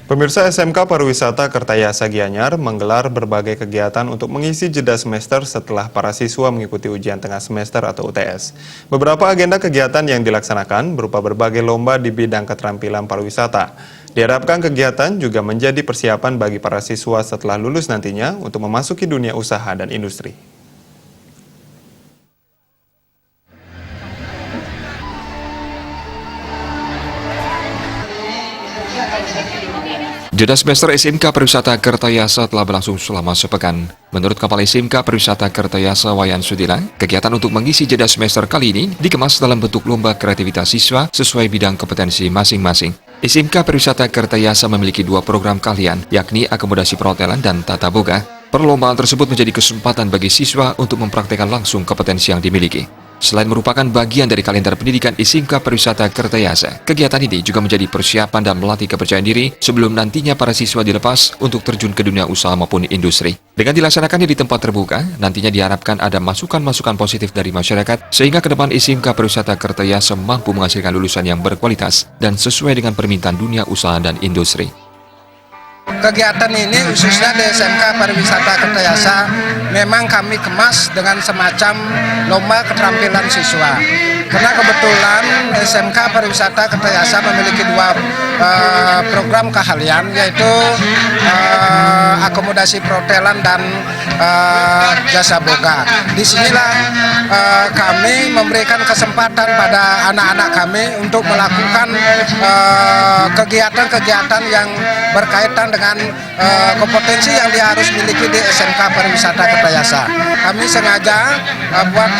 Pemirsa, SMK Pariwisata Kertayasa Gianyar menggelar berbagai kegiatan untuk mengisi jeda semester setelah para siswa mengikuti ujian tengah semester atau UTS. Beberapa agenda kegiatan yang dilaksanakan berupa berbagai lomba di bidang keterampilan pariwisata. Diharapkan kegiatan juga menjadi persiapan bagi para siswa setelah lulus nantinya untuk memasuki dunia usaha dan industri. Jeda semester SMK Pariwisata Kertayasa telah berlangsung selama sepekan. Menurut Kepala SMK Pariwisata Kertayasa Wayan Sudila, kegiatan untuk mengisi jeda semester kali ini dikemas dalam bentuk lomba kreativitas siswa sesuai bidang kompetensi masing-masing. SMK Pariwisata Kertayasa memiliki dua program keahlian, yakni akomodasi perhotelan dan tata boga. Perlombaan tersebut menjadi kesempatan bagi siswa untuk mempraktikkan langsung kompetensi yang dimiliki. Selain merupakan bagian dari kalender pendidikan SMK Pariwisata Kertayasa, kegiatan ini juga menjadi persiapan dan melatih kepercayaan diri sebelum nantinya para siswa dilepas untuk terjun ke dunia usaha maupun industri. Dengan dilaksanakannya di tempat terbuka, nantinya diharapkan ada masukan-masukan positif dari masyarakat, sehingga ke depan SMK Pariwisata Kertayasa mampu menghasilkan lulusan yang berkualitas dan sesuai dengan permintaan dunia usaha dan industri. Kegiatan ini khususnya di SMK Pariwisata Kertayasa memang kami kemas dengan semacam lomba keterampilan siswa. Karena kebetulan SMK Pariwisata Kertayasa memiliki dua program keahlian, yaitu akomodasi perhotelan dan jasa boga. Disinilah kami memberikan kesempatan pada anak-anak kami untuk melakukan kegiatan-kegiatan yang berkaitan dengan kompetensi yang dia harus miliki di SMK Pariwisata Kertayasa. Kami sengaja buat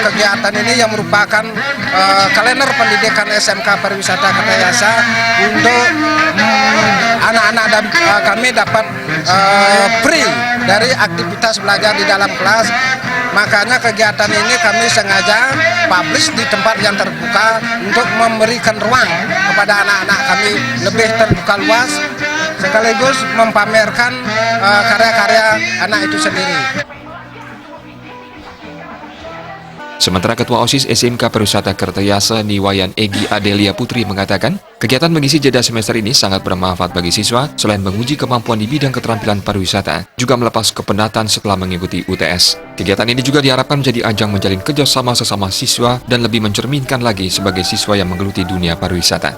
kegiatan ini yang merupakan kalender pendidikan SMK Pariwisata Kertayasa untuk anak-anak dan kami dapat free dari aktivitas belajar di dalam kelas. Makanya kegiatan ini kami sengaja publish di tempat yang terbuka untuk memberikan ruang kepada anak-anak kami lebih terbuka luas, sekaligus mempamerkan karya-karya anak itu sendiri. Sementara Ketua OSIS SMK Pariwisata Kertayasa Niwayan Egi Adelia Putri mengatakan, kegiatan mengisi jeda semester ini sangat bermanfaat bagi siswa selain menguji kemampuan di bidang keterampilan pariwisata, juga melepas kepenatan setelah mengikuti UTS. Kegiatan ini juga diharapkan menjadi ajang menjalin kerjasama sesama siswa dan lebih mencerminkan lagi sebagai siswa yang menggeluti dunia pariwisata.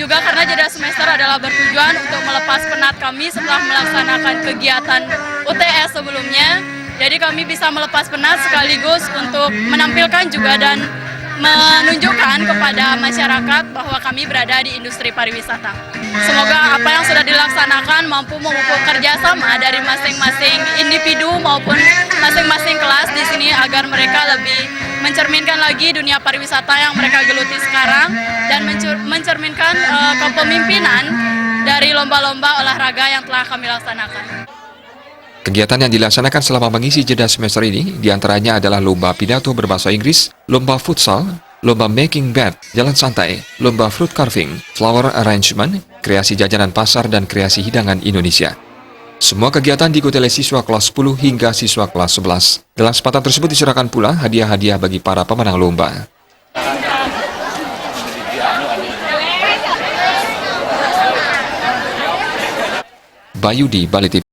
Juga karena jeda semester adalah bertujuan untuk melepas penat kami setelah melaksanakan kegiatan UTS sebelumnya. Jadi kami bisa melepas penat sekaligus untuk menampilkan juga dan menunjukkan kepada masyarakat bahwa kami berada di industri pariwisata. Semoga apa yang sudah dilaksanakan mampu memupuk kerjasama dari masing-masing individu maupun masing-masing kelas di sini agar mereka lebih mencerminkan lagi dunia pariwisata yang mereka geluti sekarang dan mencerminkan kepemimpinan dari lomba-lomba olahraga yang telah kami laksanakan. Kegiatan yang dilaksanakan selama mengisi jeda semester ini diantaranya adalah lomba pidato berbahasa Inggris, lomba futsal, lomba making bed, jalan santai, lomba fruit carving, flower arrangement, kreasi jajanan pasar, dan kreasi hidangan Indonesia. Semua kegiatan diikuti oleh siswa kelas 10 hingga siswa kelas 11. Dalam kesempatan tersebut diserahkan pula hadiah-hadiah bagi para pemenang lomba. Bayudi, Bali TV.